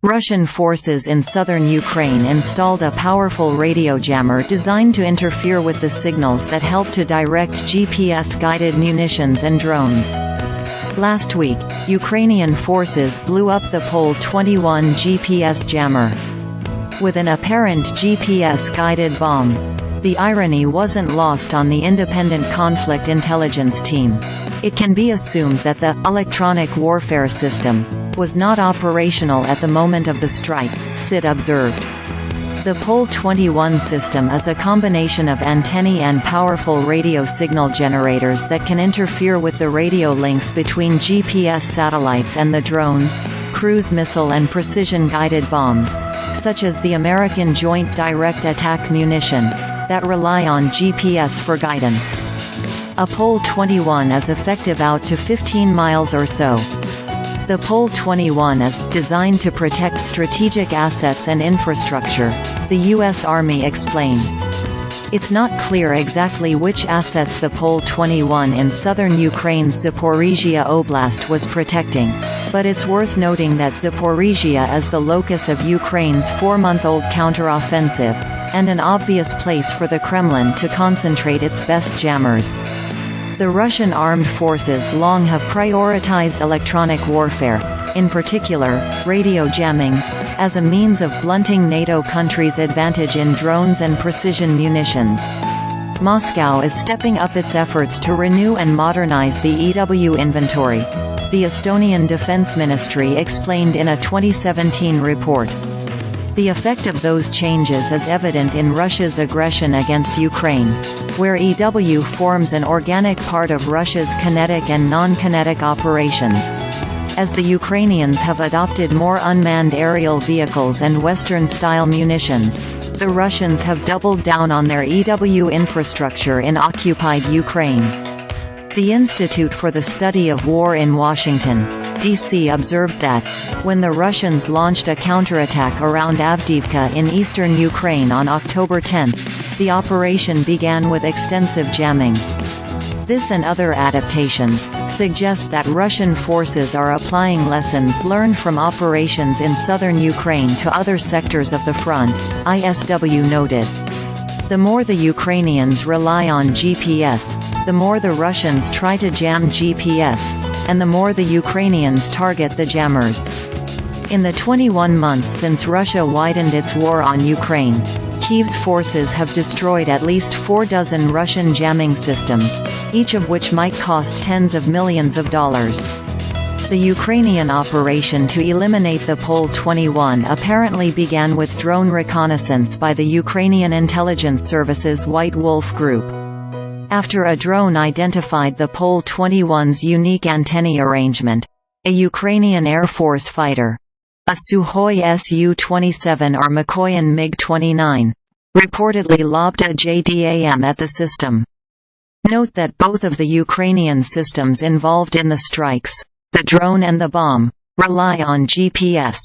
Russian forces in southern Ukraine installed a powerful radio jammer designed to interfere with the signals that help to direct GPS-guided munitions and drones. Last week, Ukrainian forces blew up the Pol-21 GPS jammer with an apparent GPS-guided bomb. The irony wasn't lost on the Independent Conflict Intelligence Team. It can be assumed that the electronic warfare system was not operational at the moment of the strike, SID observed. The Pol-21 system is a combination of antennae and powerful radio signal generators that can interfere with the radio links between GPS satellites and the drones, cruise missile and precision-guided bombs, such as the American Joint Direct Attack Munition, that rely on GPS for guidance. A Pol-21 is effective out to 15 miles or so. The Pol-21 is designed to protect strategic assets and infrastructure, the U.S. Army explained. It's not clear exactly which assets the Pol-21 in southern Ukraine's Zaporizhzhia Oblast was protecting, but it's worth noting that Zaporizhzhia is the locus of Ukraine's 4-month-old counteroffensive, and an obvious place for the Kremlin to concentrate its best jammers. The Russian armed forces long have prioritized electronic warfare, in particular, radio jamming, as a means of blunting NATO countries' advantage in drones and precision munitions. Moscow is stepping up its efforts to renew and modernize the EW inventory, the Estonian Defense Ministry explained in a 2017 report. The effect of those changes is evident in Russia's aggression against Ukraine, where EW forms an organic part of Russia's kinetic and non-kinetic operations. As the Ukrainians have adopted more unmanned aerial vehicles and Western-style munitions, the Russians have doubled down on their EW infrastructure in occupied Ukraine. The Institute for the Study of War in Washington, D.C. observed that, when the Russians launched a counterattack around Avdiivka in eastern Ukraine on October 10, the operation began with extensive jamming. This and other adaptations suggest that Russian forces are applying lessons learned from operations in southern Ukraine to other sectors of the front, ISW noted. The more the Ukrainians rely on GPS, the more the Russians try to jam GPS, and the more the Ukrainians target the jammers. In the 21 months since Russia widened its war on Ukraine, Kyiv's forces have destroyed at least 4 dozen Russian jamming systems, each of which might cost tens of millions of dollars. The Ukrainian operation to eliminate the Pol-21 apparently began with drone reconnaissance by the Ukrainian intelligence service's White Wolf group. After a drone identified the Pol-21's unique antennae arrangement, a Ukrainian Air Force fighter, a Sukhoi Su-27 or Mikoyan MiG-29, reportedly lobbed a JDAM at the system. Note that both of the Ukrainian systems involved in the strikes, the drone and the bomb, rely on GPS.